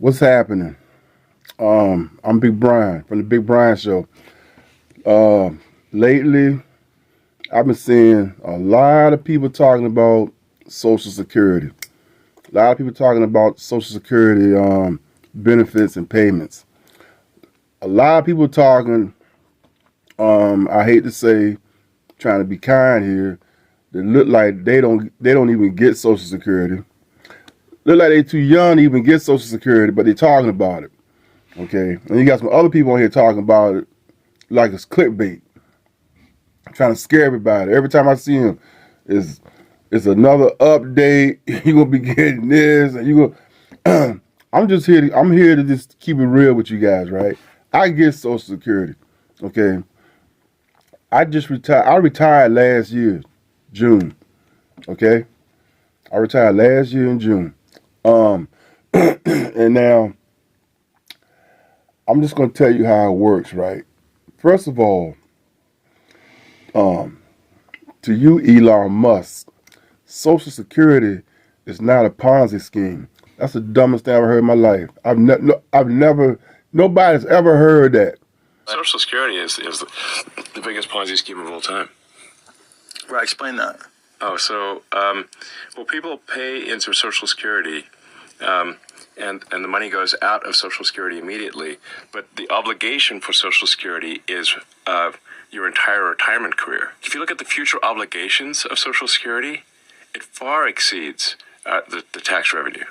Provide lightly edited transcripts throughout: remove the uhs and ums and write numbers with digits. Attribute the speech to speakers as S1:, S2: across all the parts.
S1: What's happening? I'm Big Brian from the Big Brian Show. Lately, I've been seeing a lot of people talking about Social Security. A lot of people talking about Social Security benefits and payments. A lot of people talking. I hate to say, trying to be kind here. They look like they don't even get Social Security. Look like they too young to even get Social Security, but they talking about it. Okay, and you got some other people on here talking about it like it's clickbait, trying to scare everybody. Every time I see him, is another update. You gonna be getting this, and you go. I'm just here. I'm here to just keep it real with you guys, right? I get Social Security. Okay, I just retired. I retired last year, June. Okay, I retired last year in June. And now I'm just gonna tell you how it works, right? First of all, to you, Elon Musk, Social Security is not a Ponzi scheme. That's the dumbest thing I've ever heard in my life. Nobody's ever heard that.
S2: Social Security is the biggest Ponzi scheme of all time.
S3: Right, explain that.
S2: Oh, so, well, people pay into Social Security, and the money goes out of Social Security immediately, but the obligation for Social Security is your entire retirement career. If you look at the future obligations of Social Security, it far exceeds the tax revenue.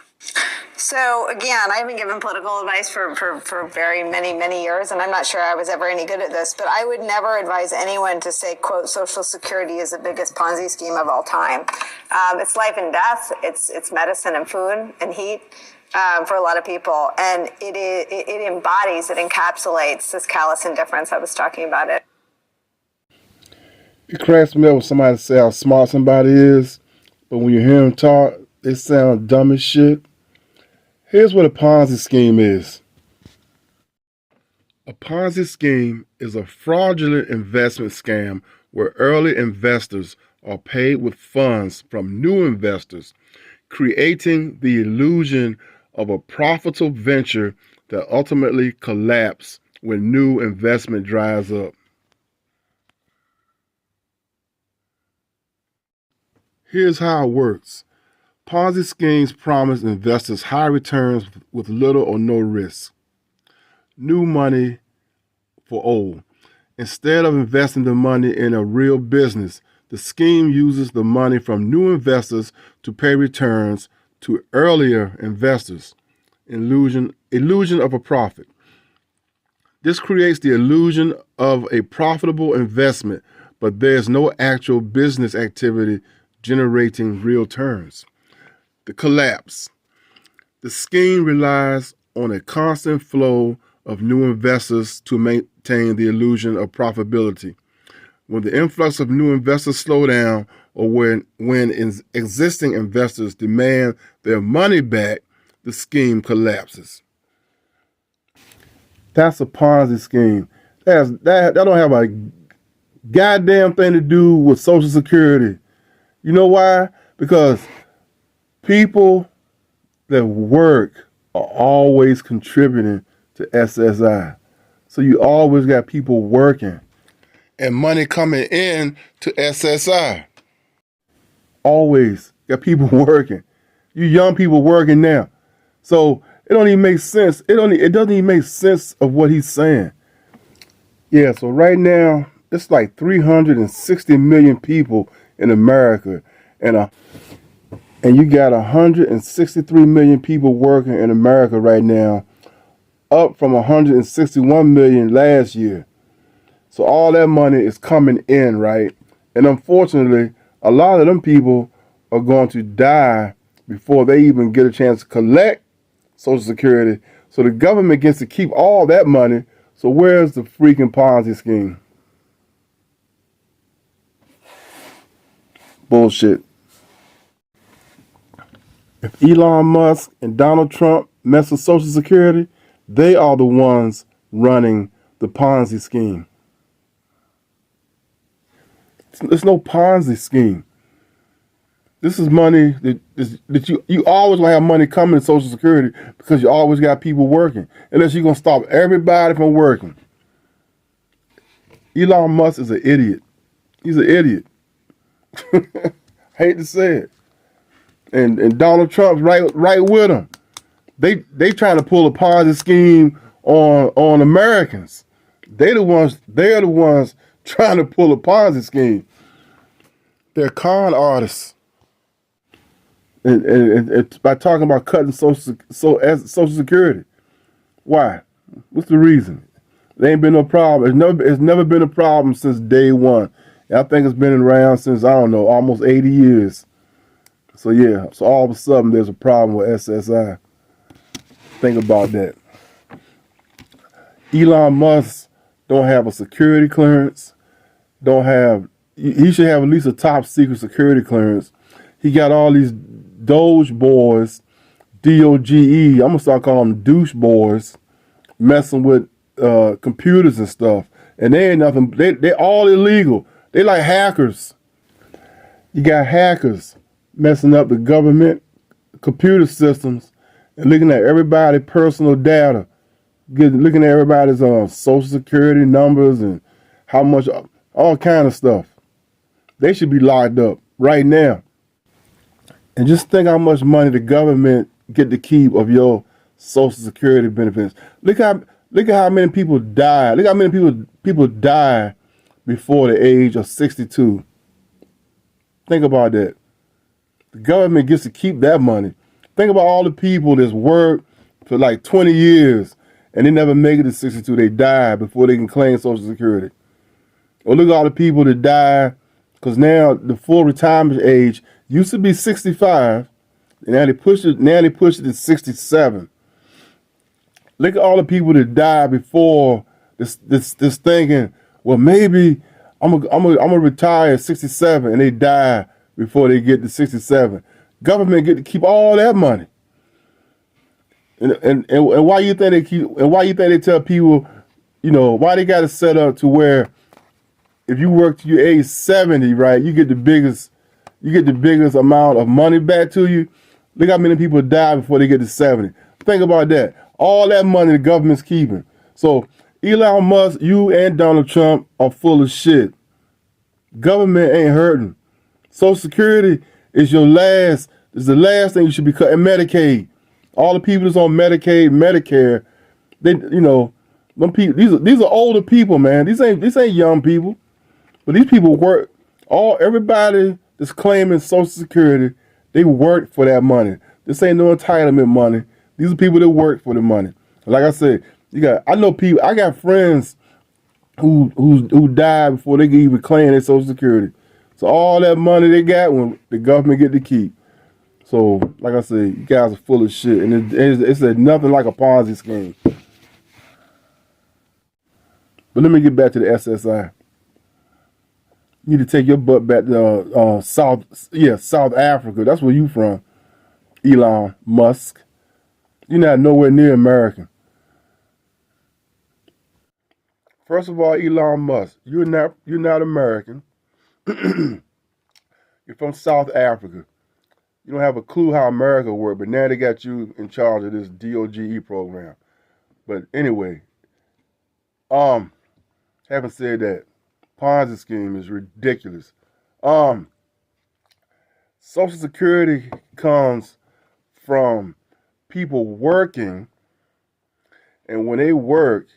S4: So again, I've been given political advice for very many years, and I'm not sure I was ever any good at this, but I would never advise anyone to say, quote, Social Security is the biggest Ponzi scheme of all time. It's life and death. It's medicine and food and heat for a lot of people, and it embodies, it encapsulates this callous indifference. I was talking about it.
S1: It cracks me up when somebody say how smart somebody is, but when you hear them talk, they sound dumb as shit. Here's what a Ponzi scheme is. A Ponzi scheme is a fraudulent investment scam where early investors are paid with funds from new investors, creating the illusion of a profitable venture that ultimately collapses when new investment dries up. Here's how it works. Ponzi schemes promise investors high returns with little or no risk. New money for old. Instead of investing the money in a real business, the scheme uses the money from new investors to pay returns to earlier investors. Illusion of a profit. This creates the illusion of a profitable investment, but there's no actual business activity generating real returns. The collapse. The scheme relies on a constant flow of new investors to maintain the illusion of profitability. When the influx of new investors slow down, or when existing investors demand their money back, the scheme collapses. That's a Ponzi scheme. That don't have a goddamn thing to do with Social Security. You know why? Because people that work are always contributing to SSI. So you always got people working and money coming in to SSI. Always got people working. You young people working now. So it don't even make sense. It doesn't even make sense of what he's saying. Yeah, so right now it's like 360 million people in America, and you got 163 million people working in America right now, up from 161 million last year. So all that money is coming in, right? And unfortunately, a lot of them people are going to die before they even get a chance to collect Social Security. So the government gets to keep all that money. So where's the freaking Ponzi scheme? Bullshit. If Elon Musk and Donald Trump mess with Social Security, they are the ones running the Ponzi scheme. It's no Ponzi scheme. This is money that you always gonna have money coming to Social Security because you always got people working. Unless you're gonna stop everybody from working. Elon Musk is an idiot. He's an idiot. Hate to say it. And Donald Trump's right with him. They trying to pull a Ponzi scheme on Americans. They're the ones trying to pull a Ponzi scheme. They're con artists. And by talking about cutting Social Security. Why? What's the reason? There ain't been no problem. It's never been a problem since day one. And I think it's been around since, I don't know, almost 80 years. So yeah, so all of a sudden there's a problem with SSI. Think about that. Elon Musk don't have a security clearance. He should have at least a top secret security clearance. He got all these Doge boys, DOGE, I'm gonna start calling them douche boys, messing with computers and stuff. And they ain't nothing, they all illegal. They like hackers. You got hackers messing up the government computer systems and looking at everybody's personal data, looking at everybody's social security numbers and how much, all kind of stuff. They should be locked up right now. And just think how much money the government get to keep of your social security benefits. Look at how many people die. Look how many people die before the age of 62. Think about that. The government gets to keep that money. Think about all the people that's worked for like 20 years and they never make it to 62. They die before they can claim Social Security. Or look at all the people that die because now the full retirement age used to be 65, and now they push it to 67. Look at all the people that died before this thinking, well, maybe I'm gonna retire at 67, and they die before they get to 67. Government get to keep all that money. And why you think they keep? And why you think they tell people, why they got it set up to where if you work to your age 70, right, you get the biggest amount of money back to you. Look how many people die before they get to 70. Think about that. All that money the government's keeping. So Elon Musk, you and Donald Trump are full of shit. Government ain't hurting. Social Security is the last thing you should be cutting. Medicaid. All the people that's on Medicaid, Medicare, them people, these are older people, man. These ain't young people. But these people work. Everybody that's claiming Social Security, they work for that money. This ain't no entitlement money. These are people that work for the money. Like I said, I got friends who died before they could even claim their Social Security. So all that money they got, when the government get to keep. So, like I said, you guys are full of shit. And it's nothing like a Ponzi scheme. But let me get back to the SSI. You need to take your butt back to South Africa. That's where you from, Elon Musk. You're not nowhere near American. First of all, Elon Musk, you're not American. You're from South Africa. You don't have a clue how America works, but now they got you in charge of this DOGE program. But anyway, having said that, Ponzi scheme is ridiculous. Social Security comes from people working, and when they work,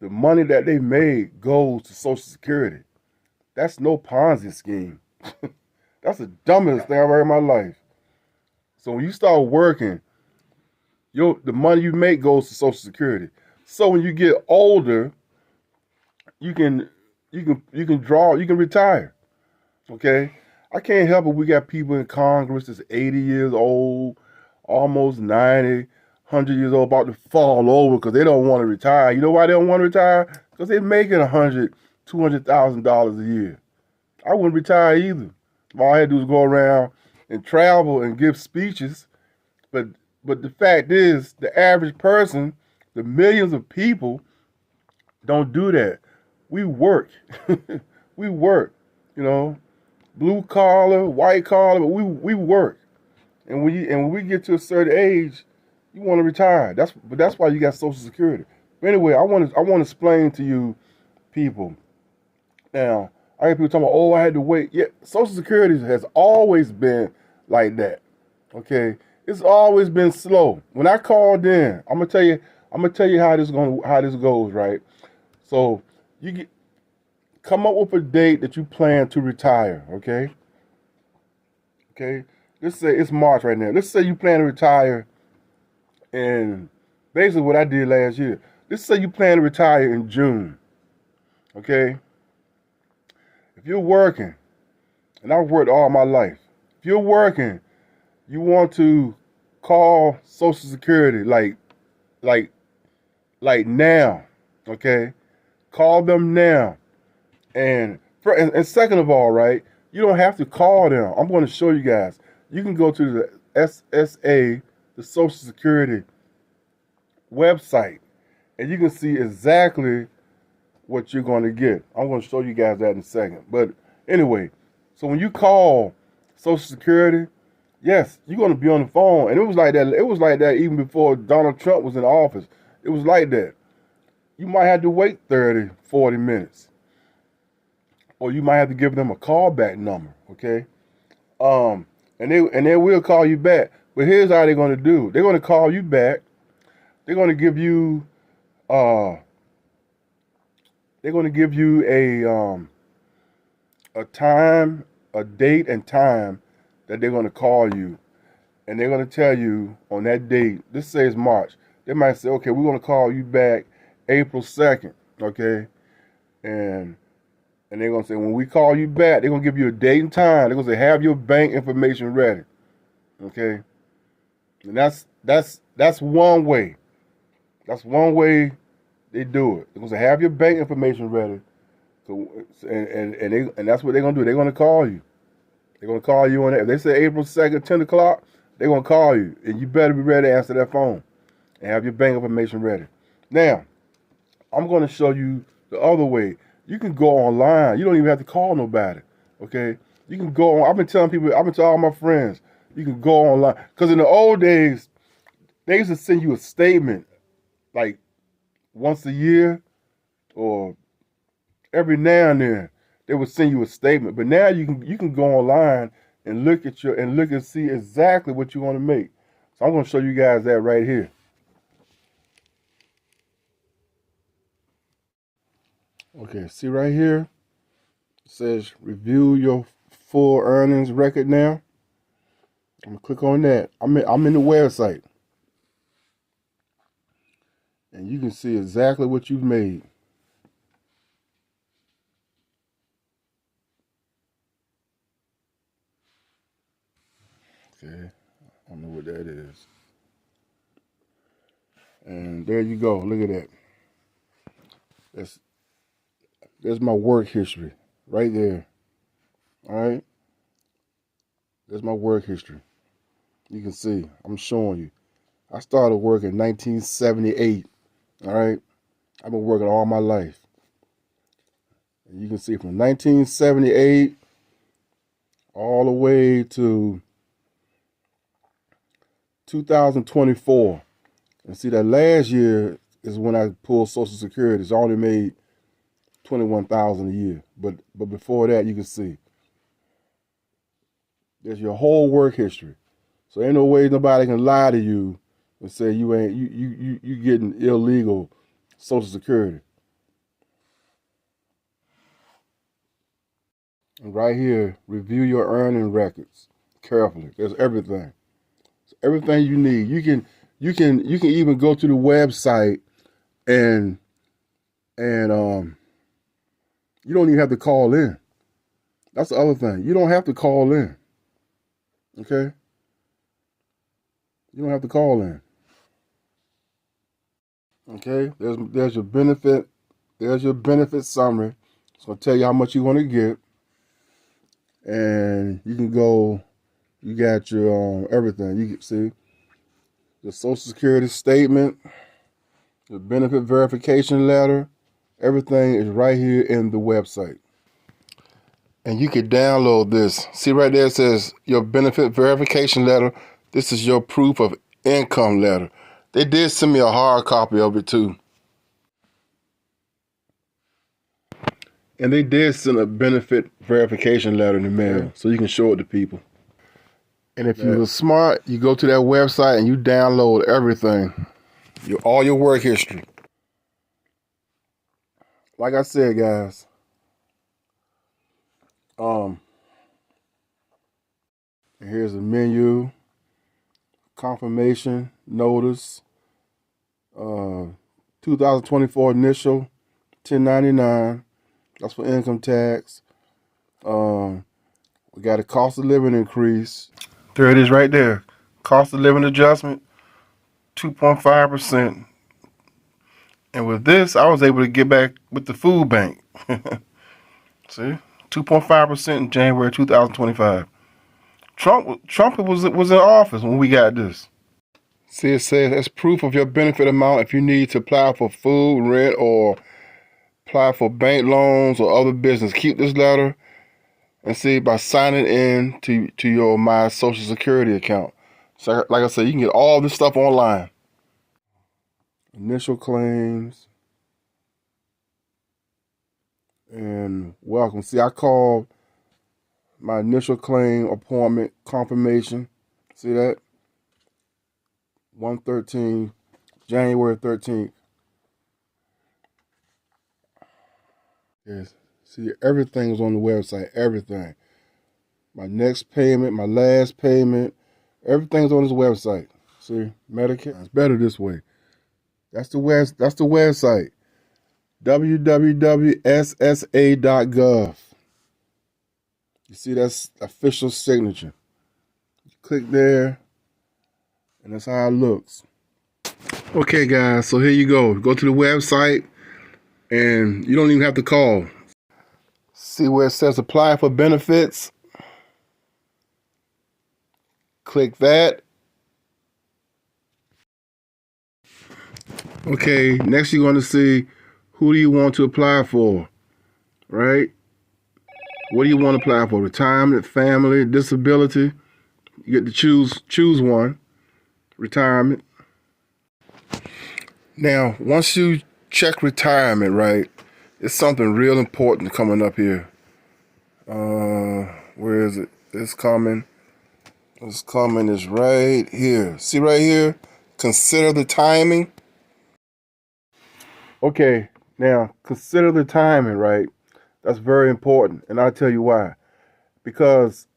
S1: the money that they made goes to Social Security. That's no Ponzi scheme. That's the dumbest thing I've ever heard in my life. So when you start working, the money you make goes to Social Security. So when you get older, you can retire. Okay? I can't help it. We got people in Congress that's 80 years old, almost 90, 100 years old, about to fall over because they don't want to retire. You know why they don't want to retire? Because they're making $100,000, $200,000 a year. I wouldn't retire either. All I had to do was go around and travel and give speeches. But the fact is, the average person, the millions of people, don't do that. We work. We work, blue collar, white collar, but we work. And when we get to a certain age, you want to retire. That's why you got Social Security. But anyway, I want to explain to you people. Now, I hear people talking about, oh, I had to wait. Yeah, Social Security has always been like that. Okay, it's always been slow. When I called in, I'm gonna tell you how this goes, right? So come up with a date that you plan to retire. Okay. Okay. Let's say it's March right now. Let's say you plan to retire, and basically what I did last year. Let's say you plan to retire in June. Okay. If you're working, and I've worked all my life, if you're working, you want to call Social Security like now, okay? Call them now. And second of all, right, you don't have to call them. I'm going to show you guys. You can go to the SSA, the Social Security website, and you can see exactly what you're going to get. I'm going to show you guys that in a second. But anyway, so when you call Social Security, yes, you're going to be on the phone. And it was like that. It was like that even before Donald Trump was in office. It was like that. You might have to wait 30, 40 minutes. Or you might have to give them a callback number, okay? And they will call you back. But here's how they're going to do. They're going to call you back. They're going to give you a time, a date and time that they're going to call you, and they're going to tell you on that date. This says March. They might say, okay, we're going to call you back April 2nd, okay, and they're going to say, when we call you back, they're going to give you a date and time. They're going to say, have your bank information ready, okay, and that's one way. That's one way they do it. They're going to say, have your bank information ready. So, and that's what they're going to do. They're going to call you. They're going to call you on that. If they say April 2nd, 10 o'clock, they're going to call you. And you better be ready to answer that phone and have your bank information ready. Now, I'm going to show you the other way. You can go online. You don't even have to call nobody, okay? You can go on. I've been telling all my friends, you can go online. Because in the old days, they used to send you a statement like once a year or every now and then. They would send you a statement. But now you can go online and look and see exactly what you want to make. So I'm going to show you guys that right here. Okay, see right here? It says review your full earnings record now. I'm gonna click on that. I'm in the website. And you can see exactly what you've made. Okay, I don't know what that is. And there you go. Look at that. There's my work history right there. All right. There's my work history. You can see. I'm showing you. I started work in 1978. All right. I've been working all my life. And you can see from 1978 all the way to 2024. And see that last year is when I pulled Social Security. It's only made $21,000 a year. But before that, you can see there's your whole work history. So ain't no way nobody can lie to you and say you getting illegal Social Security. And right here, review your earning records carefully. There's everything. It's everything you need. You can even go to the website and you don't even have to call in. That's the other thing. You don't have to call in. Okay? You don't have to call in. Okay? There's your benefit. There's your benefit summary. It's gonna tell you how much you want to get. And you can go, you got your everything. You can see the Social Security statement, the benefit verification letter, everything is right here in the website. And you can download this. See right there, it says your benefit verification letter. This is your proof of income letter. They did send me a hard copy of it too. And they did send a benefit verification letter in the mail, so you can show it to people. And if you were smart, you go to that website and you download everything, all your work history. Like I said, guys, here's a menu, confirmation, notice, 2024 initial, 1099. That's for income tax. We got a cost of living increase. There it is right there. Cost of living adjustment, 2.5%. And with this, I was able to get back with the food bank. See, 2.5% in January 2025. Trump was in office when we got this. See, it says that's proof of your benefit amount if you need to apply for food, rent, or apply for bank loans or other business. Keep this letter and see by signing in to your My Social Security account. So, like I said, you can get all this stuff online. Initial claims and welcome. See, I called my initial claim appointment confirmation. See that? 113, January 13th. Yes. See, everything was on the website. Everything. My next payment, my last payment, everything's on this website. See, Medicare. It's better this way. That's the website. www.ssa.gov. You see, that's official signature. You click there, and that's how it looks. Okay, guys, so here you go. Go to the website, and you don't even have to call. See where it says apply for benefits? Click that. Okay, next you're going to see who do you want to apply for, right? What do you want to apply for? Retirement, family, disability. You get to choose one. Retirement. Now, once you check retirement, right, it's something real important coming up here. Where is it? It's coming. It's coming is right here. See right here? Consider the timing. Okay, now consider the timing, right? That's very important, and I'll tell you why. Because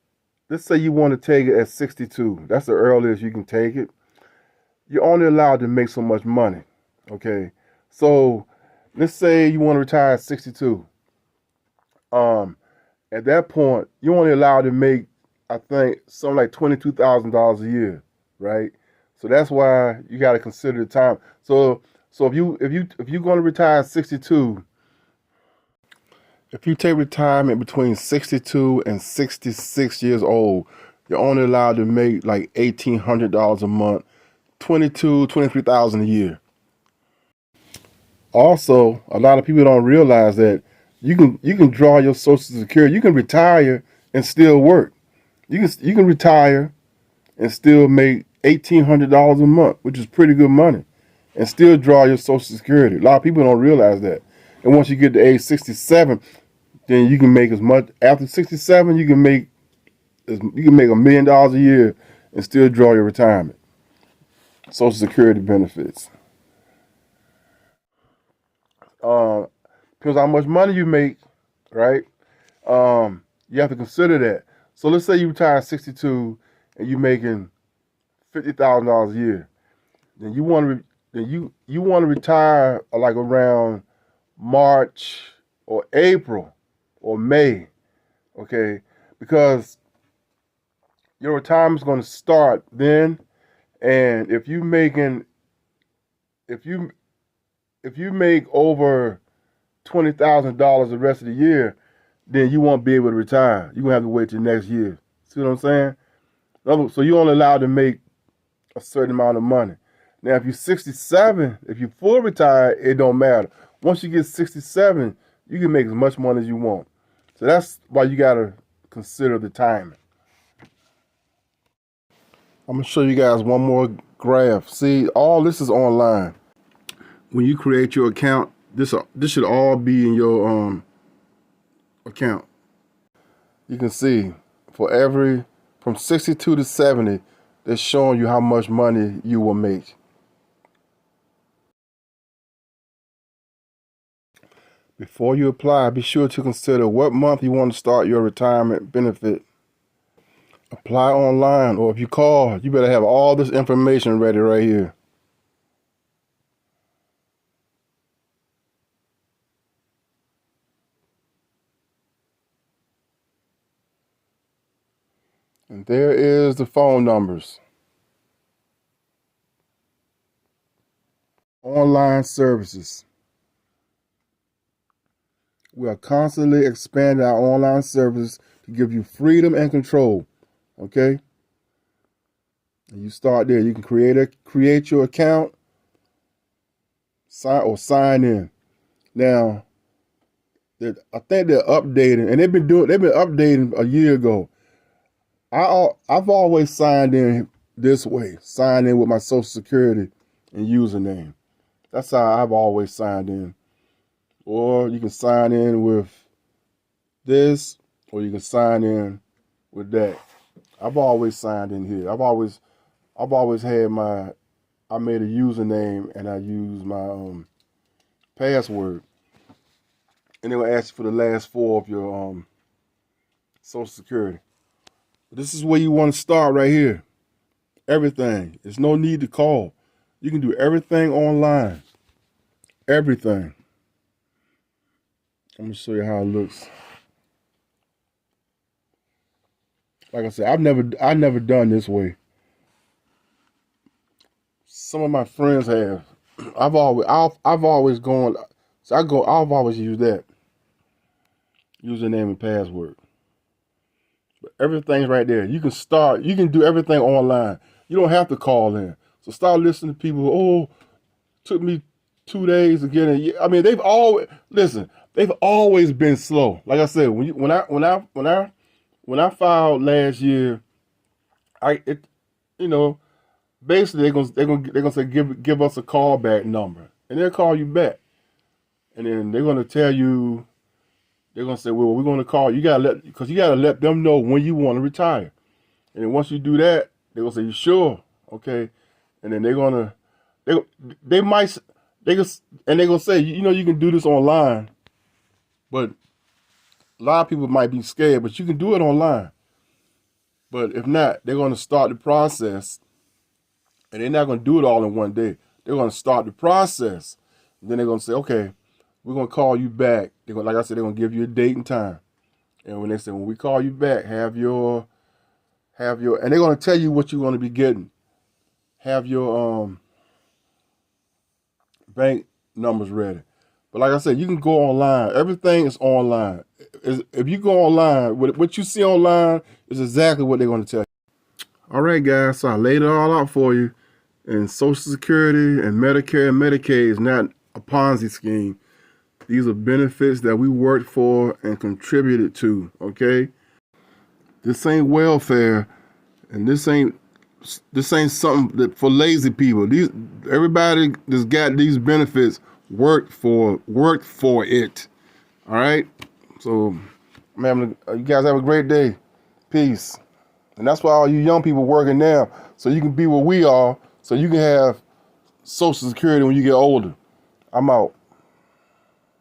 S1: let's say you want to take it at 62. That's the earliest you can take it. You're only allowed to make so much money, okay? So let's say you want to retire at 62. At that point, you're only allowed to make, I think, something like $22,000 a year, right? So that's why you got to consider the time. So if you're going to retire at 62, if you take retirement between 62 and 66 years old, you're only allowed to make like $1,800 a month, $23,000 a year. Also, a lot of people don't realize that you can draw your Social Security. You can retire and still work. You can retire and still make $1,800 a month, which is pretty good money, and still draw your Social Security. A lot of people don't realize that. And once you get to age 67, then you can make as much. After 67, you can make $1 million a year and still draw your retirement Social Security benefits. Depends how much money you make, right? You have to consider that. So let's say you retire at 62 and you're making $50,000 a year. Then you want to retire like around March or April or May, okay? Because your retirement's going to start then, and if you make over $20,000 the rest of the year, then you won't be able to retire. You're gonna have to wait till next year. See what I'm saying? So you're only allowed to make a certain amount of money. Now, if you're 67, if you're full retired, it don't matter. Once you get 67, you can make as much money as you want. So that's why you gotta consider the timing. I'm gonna show you guys one more graph. See, all this is online. When you create your account, this should all be in your account. You can see for every from 62 to 70, they're showing you how much money you will make. Before you apply, be sure to consider what month you want to start your retirement benefit. Apply online, or if you call, you better have all this information ready right here. And there is the phone numbers. Online services. We are constantly expanding our online services to give you freedom and control. Okay? And you start there. You can create your account, sign in. Now, I think they're updating, and they've been updating a year ago. I've always signed in this way, signed in with my Social Security and username. That's how I've always signed in. Or you can sign in with this, or you can sign in with that. I've always signed in here. I've always had I made a username and I use my password. And they will ask you for the last four of your Social Security. This is where you want to start right here. Everything. There's no need to call. You can do everything online. Everything. I'm gonna show you how it looks. Like I said, I've never done this way. Some of my friends have. I've always gone. So I've always used that username and password. But everything's right there. You can do everything online. You don't have to call in. So start listening to people. Oh, took me 2 days to get in. I mean, they've always been slow. Like I said, when I filed last year, basically they're gonna say give us a callback number, and they'll call you back, and then they're gonna tell you. They're gonna say, well, we're gonna call you. Because you gotta let them know when you want to retire. And then once you do that, they're gonna say, you sure? Okay. And then they're gonna say, you can do this online. But a lot of people might be scared, but you can do it online. But if not, they're gonna start the process, and they're not gonna do it all in one day. They're gonna start the process. And then they're gonna say, okay, we're gonna call you back. Like I said, they're gonna give you a date and time. And when they say, when we call you back, have your, and they're gonna tell you what you're gonna be getting. Have your bank numbers ready. But like I said, you can go online. Everything is online. If you go online, what you see online is exactly what they're gonna tell you. All right, guys. So I laid it all out for you. And Social Security and Medicare and Medicaid is not a Ponzi scheme. These are benefits that we worked for and contributed to, okay? This ain't welfare, and this ain't something that for lazy people. Everybody that's got these benefits worked for it. All right? So you guys have a great day. Peace. And that's why all you young people working now, so you can be where we are, so you can have Social Security when you get older. I'm out.